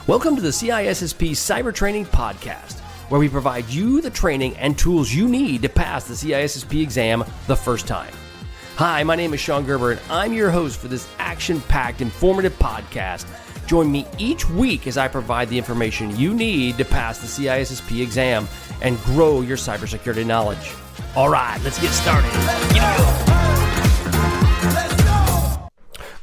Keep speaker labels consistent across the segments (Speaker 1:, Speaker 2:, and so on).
Speaker 1: Welcome to the CISSP Cyber Training Podcast, where we provide you the training and tools you need to pass the CISSP exam the first time. Hi, my name is Sean Gerber, and I'm your host for this action-packed, informative podcast. Join me each week as I provide the information you need to pass the CISSP exam and grow your cybersecurity knowledge. All right, let's get started.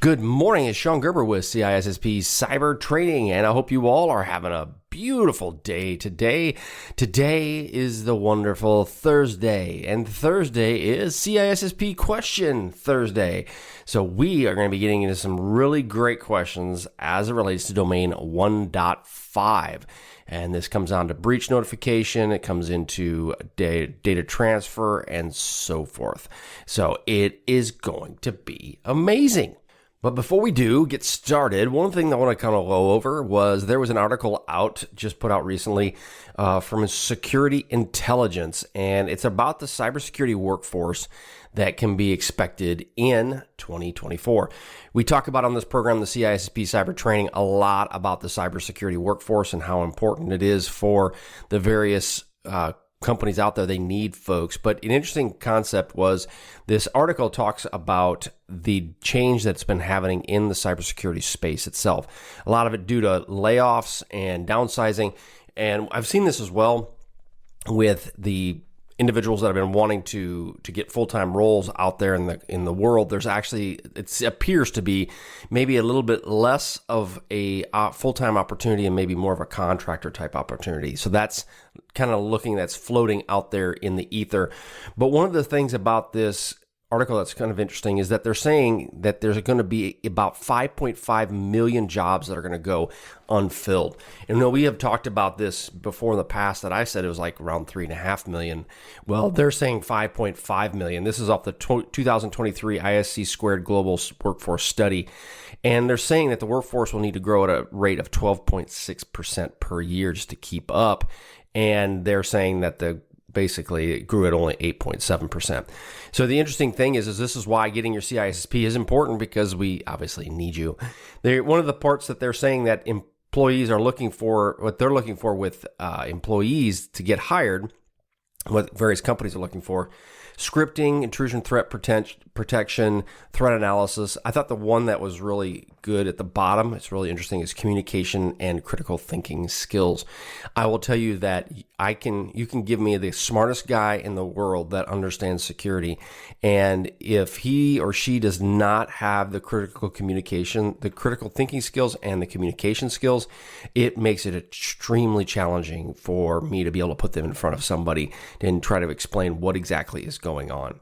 Speaker 1: Good morning, it's Sean Gerber with CISSP Cyber Training, and I hope you all are having a beautiful day today. Today is the wonderful Thursday, and Thursday is CISSP Question Thursday. So we are going to be getting into some really great questions as it relates to domain 1.5. And this comes down to breach notification, it comes into data transfer, and so forth. So it is going to be amazing. But before we do get started, one thing that I want to kind of go over was there was an article just put out recently from Security Intelligence, and it's about the cybersecurity workforce that can be expected in 2024. We talk about on this program, the CISSP Cyber Training, a lot about the cybersecurity workforce and how important it is for the various companies out there. They need folks. But an interesting concept was this article talks about the change that's been happening in the cybersecurity space itself. A lot of it due to layoffs and downsizing. And I've seen this as well with the individuals that have been wanting to get full-time roles out there in the world. There's actually, it appears to be maybe a little bit less of a full-time opportunity and maybe more of a contractor type opportunity. So that's kind of that's floating out there in the ether. But one of the things about this article that's kind of interesting is that they're saying that there's going to be about 5.5 million jobs that are going to go unfilled. And we have talked about this before in the past that I said it was like around 3.5 million. Well, they're saying 5.5 million. This is off the 2023 ISC² Global Workforce Study. And they're saying that the workforce will need to grow at a rate of 12.6% per year just to keep up. And they're saying that basically it grew at only 8.7%. So the interesting thing is this is why getting your CISSP is important, because we obviously need you. One of the parts that they're saying that employees are looking for, what they're looking for with employees to get hired, what various companies are looking for: scripting, intrusion threat protection, threat analysis. I thought the one that was really good at the bottom, it's really interesting, is communication and critical thinking skills. I will tell you that you can give me the smartest guy in the world that understands security, and if he or she does not have the critical communication, the critical thinking skills, and the communication skills, it makes it extremely challenging for me to be able to put them in front of somebody and try to explain what exactly is going on.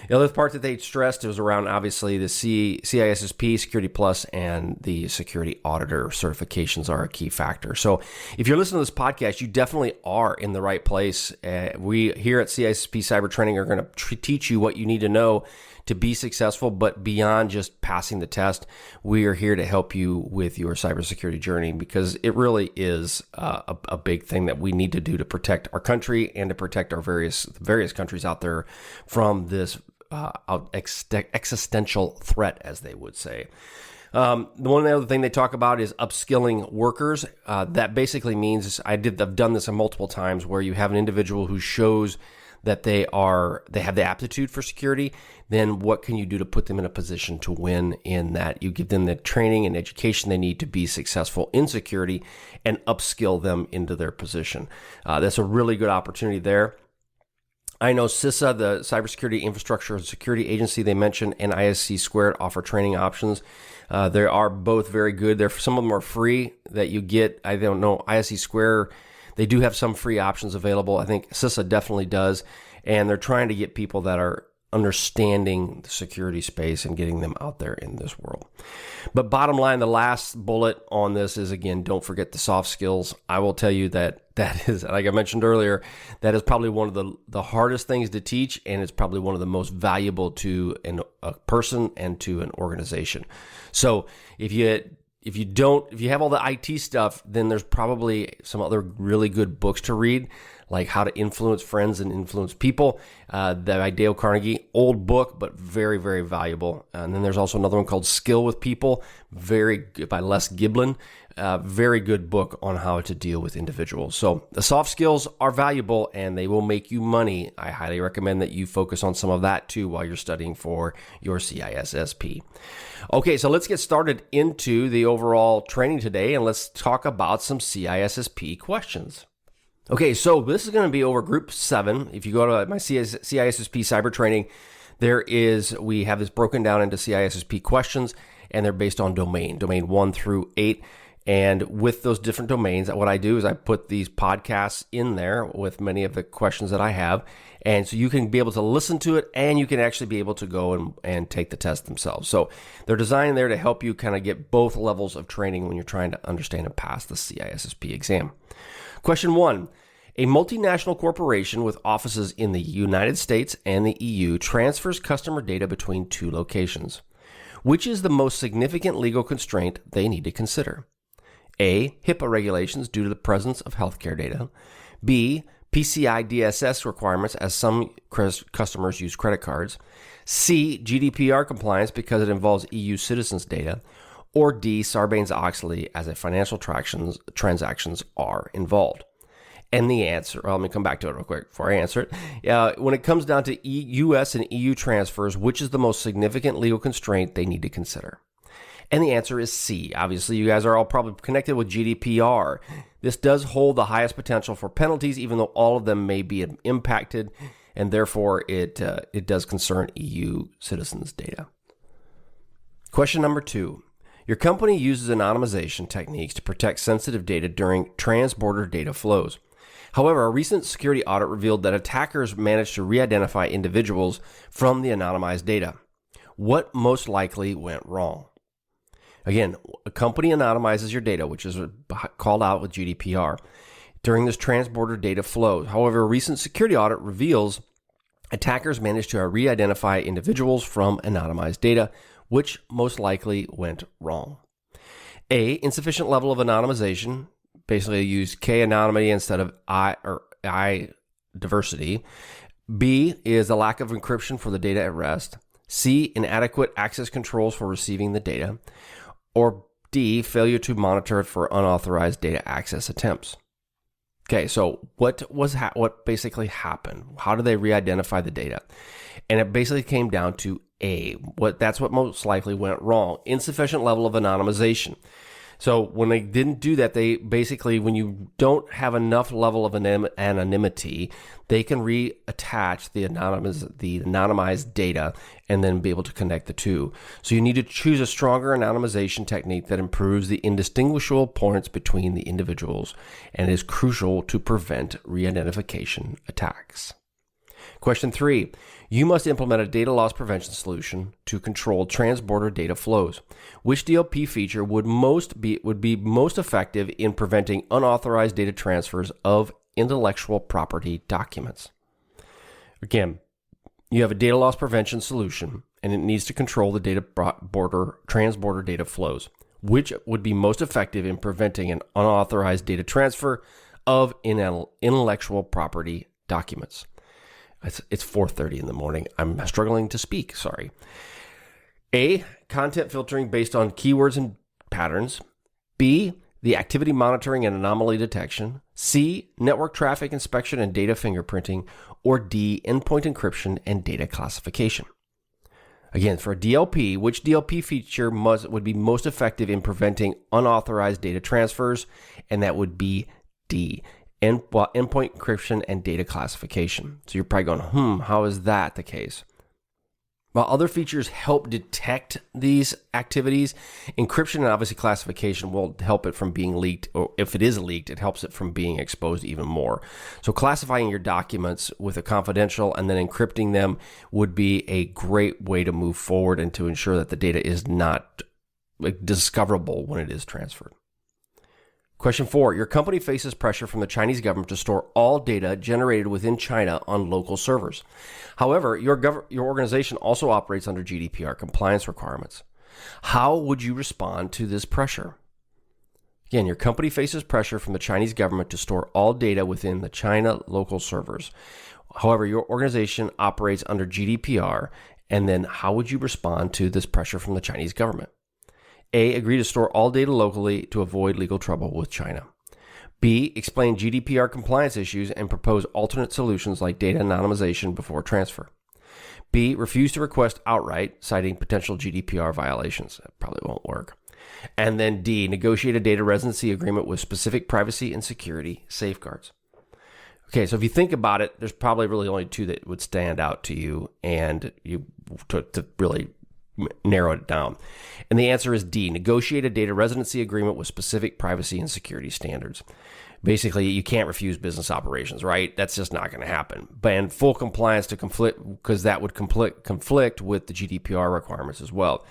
Speaker 1: The other part that they stressed was around, obviously, the CISSP, Security Plus, and the Security Auditor certifications are a key factor. So if you're listening to this podcast, you definitely are in the right place. We here at CISSP Cyber Training are going to teach you what you need to know to be successful, but beyond just passing the test, we are here to help you with your cybersecurity journey, because it really is a big thing that we need to do to protect our country and to protect our various countries out there from this existential threat, as they would say. The other thing they talk about is upskilling workers. That basically means I've done this multiple times, where you have an individual who shows that they have the aptitude for security. Then what can you do to put them in a position to win in that? You give them the training and education they need to be successful in security and upskill them into their position. That's a really good opportunity there. I know CISA, the Cybersecurity Infrastructure and Security Agency, they mentioned, and ISC² offer training options. They are both very good. Some of them are free that you get. I don't know, ISC², they do have some free options available. I think CISA definitely does. And they're trying to get people that are understanding the security space and getting them out there in this world. But bottom line, the last bullet on this is, again, don't forget the soft skills. I will tell you that is, like I mentioned earlier, that is probably one of the hardest things to teach, and it's probably one of the most valuable to a person and to an organization. So if you have all the IT stuff, then there's probably some other really good books to read, like How to Influence Friends and Influence People, that by Dale Carnegie. Old book, but very, very valuable. And then there's also another one called Skill with People, very good, by Les Giblin. a very good book on how to deal with individuals. So the soft skills are valuable and they will make you money. I highly recommend that you focus on some of that too while you're studying for your CISSP. Okay, so let's get started into the overall training today and let's talk about some CISSP questions. Okay, so this is going to be over Group 7. If you go to my CISSP Cyber Training, we have this broken down into CISSP questions, and they're based on domain 1 through 8. And with those different domains, what I do is I put these podcasts in there with many of the questions that I have. And so you can be able to listen to it and you can actually be able to go and take the test themselves. So they're designed there to help you kind of get both levels of training when you're trying to understand and pass the CISSP exam. Question 1. A multinational corporation with offices in the United States and the EU transfers customer data between two locations. Which is the most significant legal constraint they need to consider? A. HIPAA regulations due to the presence of healthcare data. B. PCI DSS requirements as some customers use credit cards. C. GDPR compliance because it involves EU citizens' data. Or D. Sarbanes-Oxley as financial transactions are involved. And the answer, well, let me come back to it real quick before I answer it. When it comes down to US and EU transfers, which is the most significant legal constraint they need to consider? And the answer is C. Obviously, you guys are all probably connected with GDPR. This does hold the highest potential for penalties, even though all of them may be impacted, and therefore it does concern EU citizens' data. Question number 2. Your company uses anonymization techniques to protect sensitive data during transborder data flows. However, a recent security audit revealed that attackers managed to re-identify individuals from the anonymized data. What most likely went wrong? Again, a company anonymizes your data, which is called out with GDPR, during this transborder data flow. However, a recent security audit reveals attackers managed to re-identify individuals from anonymized data, which most likely went wrong. A, insufficient level of anonymization. Basically, use K anonymity instead of I diversity. B is a lack of encryption for the data at rest. C, inadequate access controls for receiving the data. Or D, failure to monitor it for unauthorized data access attempts. Okay, so what basically happened? How did they re-identify the data? And it basically came down to A. That's what most likely went wrong. Insufficient level of anonymization. So when they didn't do that, they basically, when you don't have enough level of anonymity, they can reattach the anonymized data and then be able to connect the two. So you need to choose a stronger anonymization technique that improves the indistinguishable points between the individuals and is crucial to prevent re-identification attacks. Question 3. You must implement a data loss prevention solution to control transborder data flows. Which DLP feature would be most effective in preventing unauthorized data transfers of intellectual property documents? Again, you have a data loss prevention solution and it needs to control the transborder data flows. Which would be most effective in preventing an unauthorized data transfer of intellectual property documents? It's 4:30 in the morning. I'm struggling to speak, sorry. A, content filtering based on keywords and patterns. B, the activity monitoring and anomaly detection. C, network traffic inspection and data fingerprinting. Or D, endpoint encryption and data classification. Again, for a DLP, which DLP feature would be most effective in preventing unauthorized data transfers? And that would be D, endpoint encryption and data classification. So you're probably going, how is that the case? While other features help detect these activities, encryption and obviously classification will help it from being leaked, or if it is leaked, it helps it from being exposed even more. So classifying your documents with a confidential and then encrypting them would be a great way to move forward and to ensure that the data is not discoverable when it is transferred. Question 4. Your company faces pressure from the Chinese government to store all data generated within China on local servers. However, your organization also operates under GDPR compliance requirements. How would you respond to this pressure? Again, your company faces pressure from the Chinese government to store all data within the China local servers. However, your organization operates under GDPR, and then how would you respond to this pressure from the Chinese government? A, agree to store all data locally to avoid legal trouble with China. B, explain GDPR compliance issues and propose alternate solutions like data anonymization before transfer. B, refuse to request outright, citing potential GDPR violations. That probably won't work. And then D, negotiate a data residency agreement with specific privacy and security safeguards. Okay, so if you think about it, there's probably really only two that would stand out to you, and you to really narrow it down. And the answer is D, negotiate a data residency agreement with specific privacy and security standards. Basically, you can't refuse business operations, right? That's just not going to happen. And full compliance to conflict, because that would conflict with the GDPR requirements as well.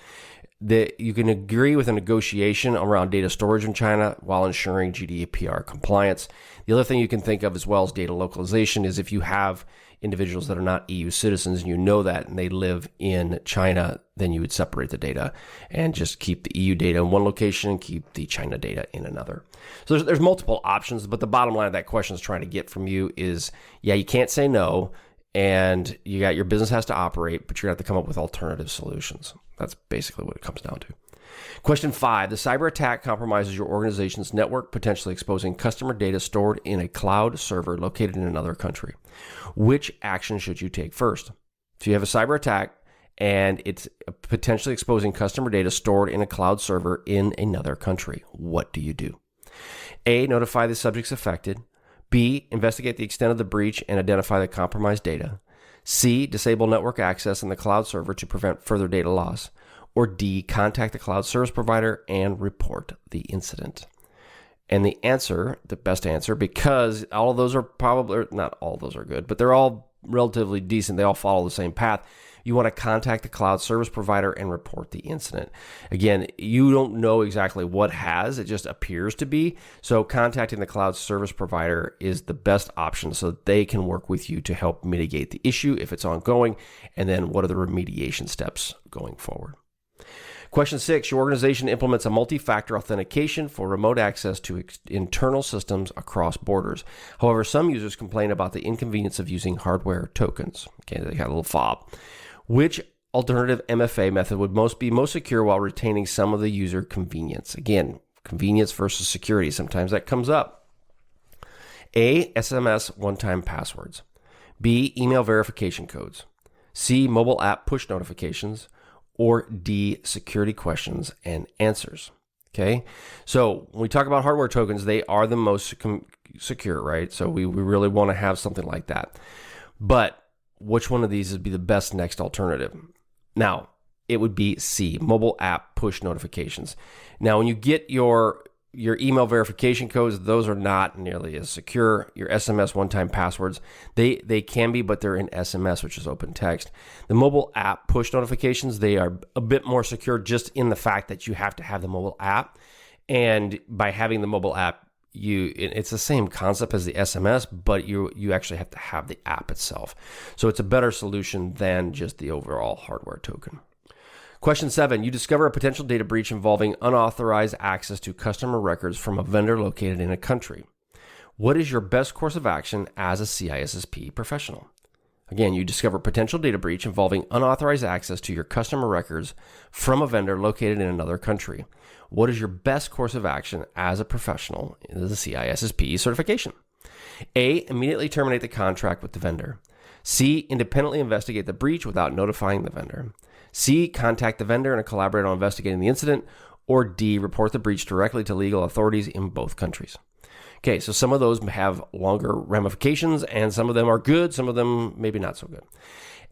Speaker 1: You can agree with a negotiation around data storage in China while ensuring GDPR compliance. The other thing you can think of as well as data localization is if you have individuals that are not EU citizens and you know that and they live in China, then you would separate the data and just keep the EU data in one location and keep the China data in another. So there's multiple options, but the bottom line of that question is trying to get from you is, yeah, you can't say no, and your business has to operate, but you're going to have to come up with alternative solutions. That's basically what it comes down to. Question 5, the cyber attack compromises your organization's network, potentially exposing customer data stored in a cloud server located in another country. Which action should you take first? So you have a cyber attack and it's potentially exposing customer data stored in a cloud server in another country. What do you do? A, notify the subjects affected. B, investigate the extent of the breach and identify the compromised data. C, disable network access in the cloud server to prevent further data loss. Or D, contact the cloud service provider and report the incident. And the answer, the best answer, because all of those are probably, not all of those are good, but they're all relatively decent. They all follow the same path. You want to contact the cloud service provider and report the incident. Again, you don't know exactly what it just appears to be. So contacting the cloud service provider is the best option so that they can work with you to help mitigate the issue if it's ongoing. And then what are the remediation steps going forward? Question 6, your organization implements a multi-factor authentication for remote access to internal systems across borders. However, some users complain about the inconvenience of using hardware tokens. Okay, they got a little fob. Which alternative MFA method would be most secure while retaining some of the user convenience? Again, convenience versus security. Sometimes that comes up. A, SMS one-time passwords. B, email verification codes. C, mobile app push notifications. Or D, security questions and answers. Okay, so when we talk about hardware tokens, they are the most secure, right? So we really want to have something like that. But which one of these would be the best next alternative? Now, it would be C, mobile app push notifications. Now, when you get your email verification codes, those are not nearly as secure. Your SMS one-time passwords, they can be, but they're in SMS, which is open text. The mobile app push notifications, they are a bit more secure just in the fact that you have to have the mobile app. And by having the mobile app, it's the same concept as the SMS, but you actually have to have the app itself. So it's a better solution than just the overall hardware token. Question 7, you discover a potential data breach involving unauthorized access to customer records from a vendor located in a country. What is your best course of action as a CISSP professional? Again, you discover potential data breach involving unauthorized access to your customer records from a vendor located in another country. What is your best course of action as a professional in the CISSP certification? A, immediately terminate the contract with the vendor. C, independently investigate the breach without notifying the vendor. C, contact the vendor and collaborate on investigating the incident. Or D, report the breach directly to legal authorities in both countries. Okay, so some of those have longer ramifications and some of them are good, some of them maybe not so good.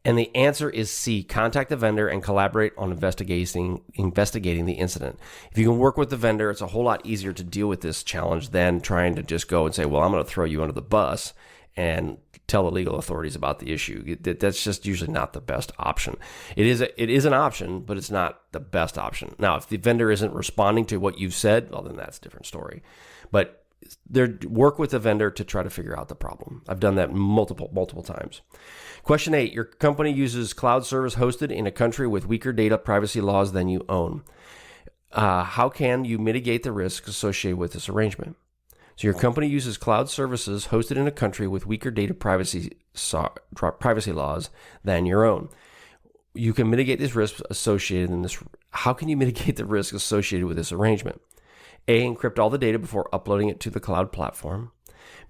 Speaker 1: And the answer is C, contact the vendor and collaborate on investigating the incident. If you can work with the vendor, it's a whole lot easier to deal with this challenge than trying to just go and say, well, I'm going to throw you under the bus and tell the legal authorities about the issue. That's just usually not the best option. It is an option, but it's not the best option. Now, if the vendor isn't responding to what you've said, well, then that's a different story. But work with the vendor to try to figure out the problem. I've done that multiple times. Question 8, your company uses cloud service hosted in a country with weaker data privacy laws than you own. How can you mitigate the risk associated with this arrangement? So your company uses cloud services hosted in a country with weaker data privacy laws than your own. you can mitigate these risks associated in this. How can you mitigate the risk associated with this arrangement? A, encrypt all the data before uploading it to the cloud platform.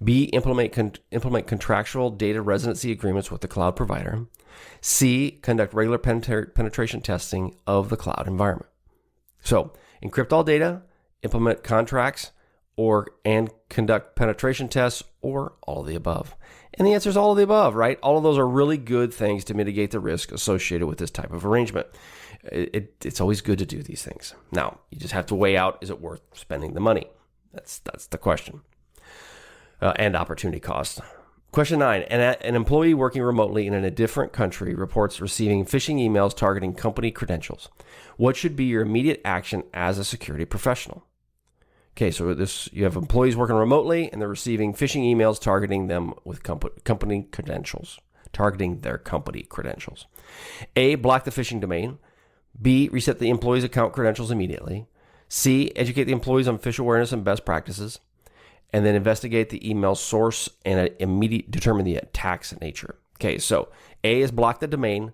Speaker 1: B, implement contractual data residency agreements with the cloud provider. C, conduct regular penetration testing of the cloud environment. So, encrypt all data, implement contracts, and conduct penetration tests, or all of the above. And the answer is all of the above, right? All of those are really good things to mitigate the risk associated with this type of arrangement. It's always good to do these things. Now, you just have to weigh out, is it worth spending the money? That's the question. And opportunity cost. Question 9, an employee working remotely in a different country reports receiving phishing emails targeting company credentials. What should be your immediate action as a security professional? Okay, so you have employees working remotely and they're receiving phishing emails targeting them with company credentials, targeting their company credentials. A, block the phishing domain. B, reset the employee's account credentials immediately. C, educate the employees on phish awareness and best practices. And then investigate the email source and determine the attack's nature. Okay, so A is block the domain.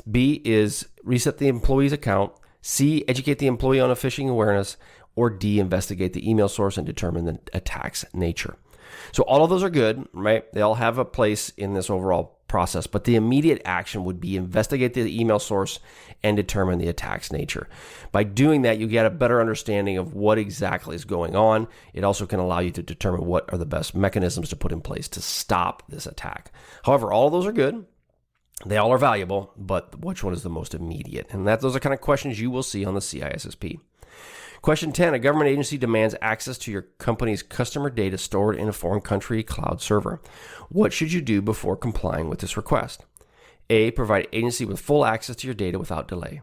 Speaker 1: B is reset the employee's account. C, educate the employee on a phishing awareness. Or D, investigate the email source and determine the attack's nature. So all of those are good, right? They all have a place in this overall process, but the immediate action would be investigate the email source and determine the attack's nature. By doing that, you get a better understanding of what exactly is going on. It also can allow you to determine what are the best mechanisms to put in place to stop this attack. However, all of those are good. They all are valuable, but which one is the most immediate? And those are kind of questions you will see on the CISSP. Question 10, a government agency demands access to your company's customer data stored in a foreign country cloud server. What should you do before complying with this request? A, provide agency with full access to your data without delay.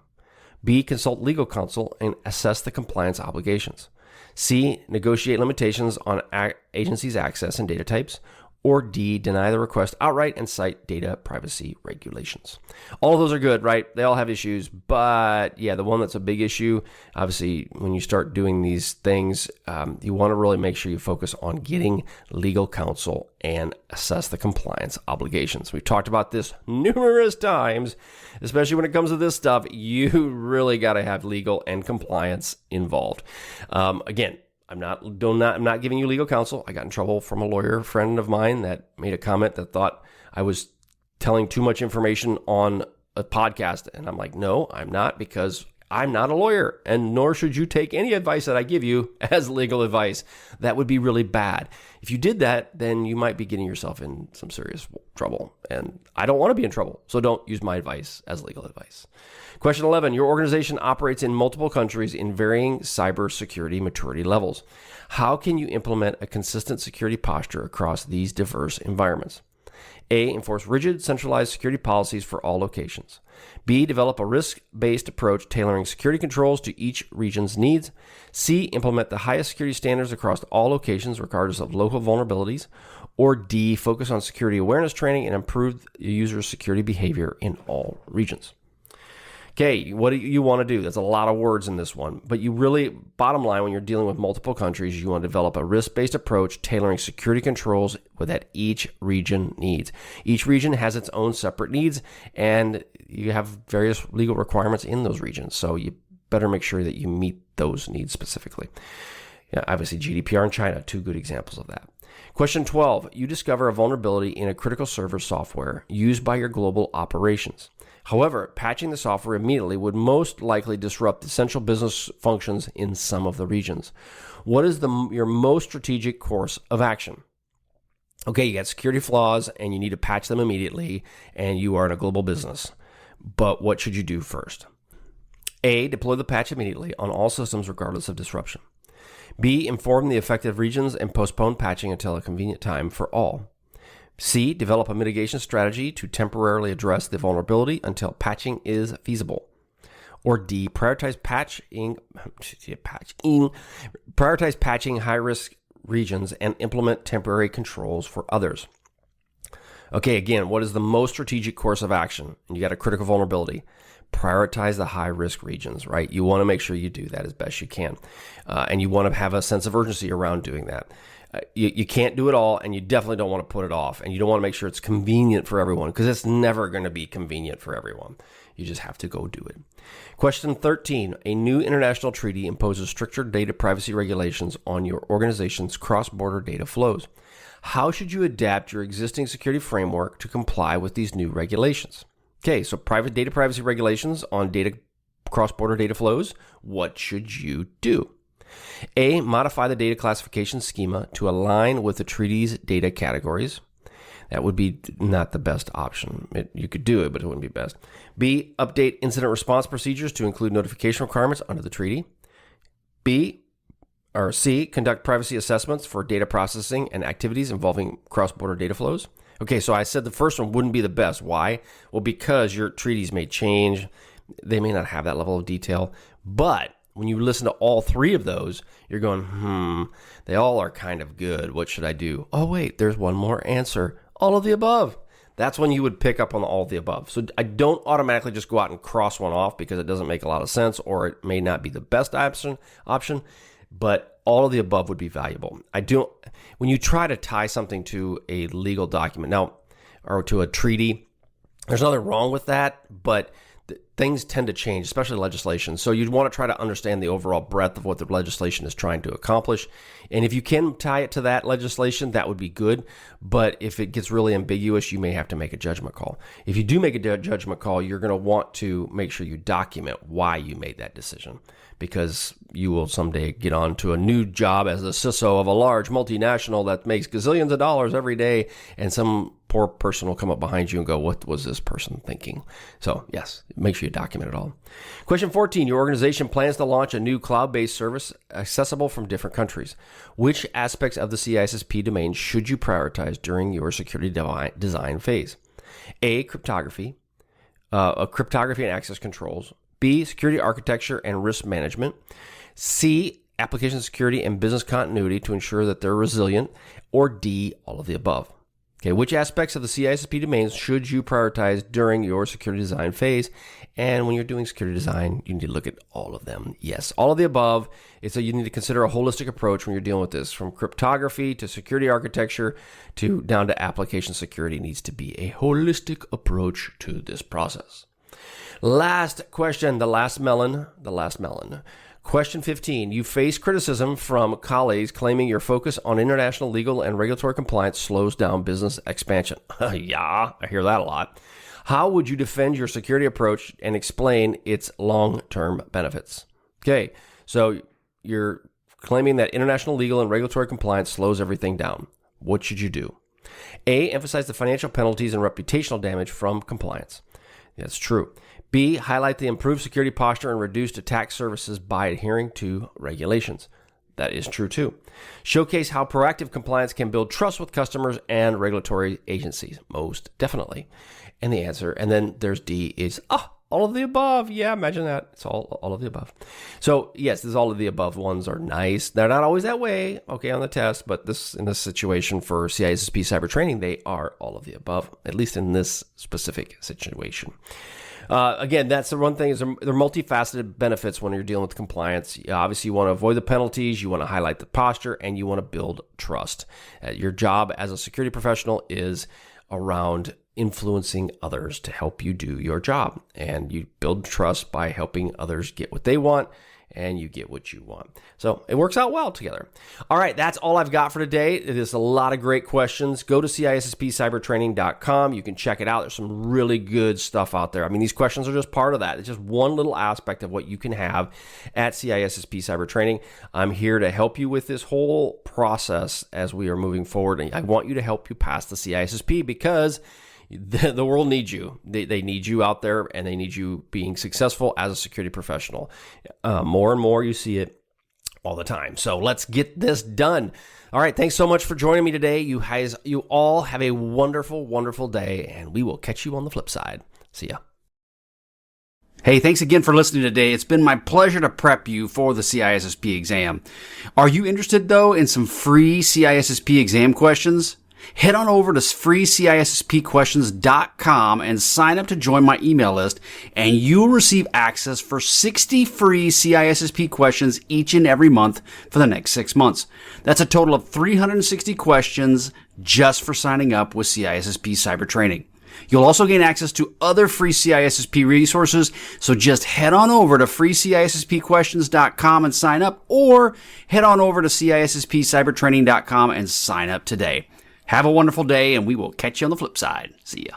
Speaker 1: B, consult legal counsel and assess the compliance obligations. C, negotiate limitations on agency's access and data types. Or D, deny the request outright and cite data privacy regulations. All of those are good, right? They all have issues, but yeah, the one that's a big issue, obviously, when you start doing these things, you want to really make sure you focus on getting legal counsel and assess the compliance obligations. We've talked about this numerous times, especially when it comes to this stuff. You really got to have legal and compliance involved. Again, I'm not giving you legal counsel. I got in trouble from a lawyer friend of mine that made a comment that thought I was telling too much information on a podcast. And I'm like, no, I'm not, because I'm not a lawyer, and nor should you take any advice that I give you as legal advice. That would be really bad. If you did that, then you might be getting yourself in some serious trouble. And I don't want to be in trouble. So don't use my advice as legal advice. Question 11, your organization operates in multiple countries in varying cybersecurity maturity levels. How can you implement a consistent security posture across these diverse environments? A, enforce rigid, centralized security policies for all locations. B, develop a risk-based approach tailoring security controls to each region's needs. C, implement the highest security standards across all locations regardless of local vulnerabilities. Or D, focus on security awareness training and improve user security behavior in all regions. Okay, what do you want to do? There's a lot of words in this one, but you really, bottom line, when you're dealing with multiple countries, you want to develop a risk-based approach tailoring security controls that each region needs. Each region has its own separate needs, and you have various legal requirements in those regions, so you better make sure that you meet those needs specifically. Yeah, obviously, GDPR in China, two good examples of that. Question 12, you discover a vulnerability in a critical server software used by your global operations. However, patching the software immediately would most likely disrupt essential business functions in some of the regions. What is your most strategic course of action? Okay, you got security flaws and you need to patch them immediately, and you are in a global business. But what should you do first? A, deploy the patch immediately on all systems regardless of disruption. B, inform the affected regions and postpone patching until a convenient time for all. C, develop a mitigation strategy to temporarily address the vulnerability until patching is feasible. Or D, prioritize patching high-risk regions and implement temporary controls for others. Okay, again, what is the most strategic course of action? And you got a critical vulnerability. Prioritize the high-risk regions, right? You want to make sure you do that as best you can. And you want to have a sense of urgency around doing that. You can't do it all, and you definitely don't want to put it off. And you don't want to make sure it's convenient for everyone, because it's never going to be convenient for everyone. You just have to go do it. Question 13. A new international treaty imposes stricter data privacy regulations on your organization's cross-border data flows. How should you adapt your existing security framework to comply with these new regulations? Okay, so private data privacy regulations on cross-border data flows. What should you do? A, modify the data classification schema to align with the treaty's data categories. That would be not the best option. You could do it, but it wouldn't be best. B, update incident response procedures to include notification requirements under the treaty. C, conduct privacy assessments for data processing and activities involving cross-border data flows. Okay, so I said the first one wouldn't be the best. Why? Well, because your treaties may change. They may not have that level of detail. But when you listen to all three of those, you're going, they all are kind of good. What should I do? Oh, wait, there's one more answer. All of the above. That's when you would pick up on all of the above. So I don't automatically just go out and cross one off because it doesn't make a lot of sense or it may not be the best option, but all of the above would be valuable. When you try to tie something to a legal document now or to a treaty, there's nothing wrong with that, but things tend to change, especially legislation. So you'd want to try to understand the overall breadth of what the legislation is trying to accomplish. And if you can tie it to that legislation, that would be good. But if it gets really ambiguous, you may have to make a judgment call. If you do make a judgment call, you're going to want to make sure you document why you made that decision, because you will someday get on to a new job as the CISO of a large multinational that makes gazillions of dollars every day, and some poor person will come up behind you and go, what was this person thinking? So yes, make sure you document it all. Question 14, your organization plans to launch a new cloud-based service accessible from different countries. Which aspects of the CISSP domain should you prioritize during your security design phase? A, cryptography and access controls. B, security architecture and risk management. C, application security and business continuity to ensure that they're resilient. Or D, all of the above. Okay, which aspects of the CISSP domains should you prioritize during your security design phase? And when you're doing security design, you need to look at all of them. Yes, all of the above. So you need to consider a holistic approach when you're dealing with this. From cryptography to security architecture to down to application security needs to be a holistic approach to this process. Last question, the last melon. Question 15, you face criticism from colleagues claiming your focus on international legal and regulatory compliance slows down business expansion. Yeah, I hear that a lot. How would you defend your security approach and explain its long-term benefits? Okay, so you're claiming that international legal and regulatory compliance slows everything down. What should you do? A, emphasize the financial penalties and reputational damage from compliance. That's true. B, highlight the improved security posture and reduced attack services by adhering to regulations. That is true too. Showcase how proactive compliance can build trust with customers and regulatory agencies. Most definitely. And the answer, and then there's D, is all of the above. Yeah, imagine that. It's all of the above. So yes, there's all of the above ones are nice. They're not always that way, okay, on the test, but in this situation for CISSP cyber training, they are all of the above, at least in this specific situation. Again, that's the one thing is they're multifaceted benefits when you're dealing with compliance. Obviously, you want to avoid the penalties, you want to highlight the posture, and you want to build trust. Your job as a security professional is around influencing others to help you do your job. And you build trust by helping others get what they want, and you get what you want. So it works out well together. All right, that's all I've got for today. It is a lot of great questions. Go to CISSPcybertraining.com. You can check it out. There's some really good stuff out there. I mean, these questions are just part of that. It's just one little aspect of what you can have at CISSP Cyber Training. I'm here to help you with this whole process as we are moving forward. And I want you to help you pass the CISSP because the world needs you. They need you out there, and they need you being successful as a security professional. More and more you see it all the time. So let's get this done. All right. Thanks so much for joining me today. You all have a wonderful, wonderful day, and we will catch you on the flip side. See ya.
Speaker 2: Hey, thanks again for listening today. It's been my pleasure to prep you for the CISSP exam. Are you interested, though, in some free CISSP exam questions? Head on over to freecisspquestions.com and sign up to join my email list, and you'll receive access for 60 free CISSP questions each and every month for the next 6 months. That's a total of 360 questions just for signing up with CISSP Cyber Training. You'll also gain access to other free CISSP resources, so just head on over to freecisspquestions.com and sign up, or head on over to CISSPcybertraining.com and sign up today. Have a wonderful day, and we will catch you on the flip side. See ya.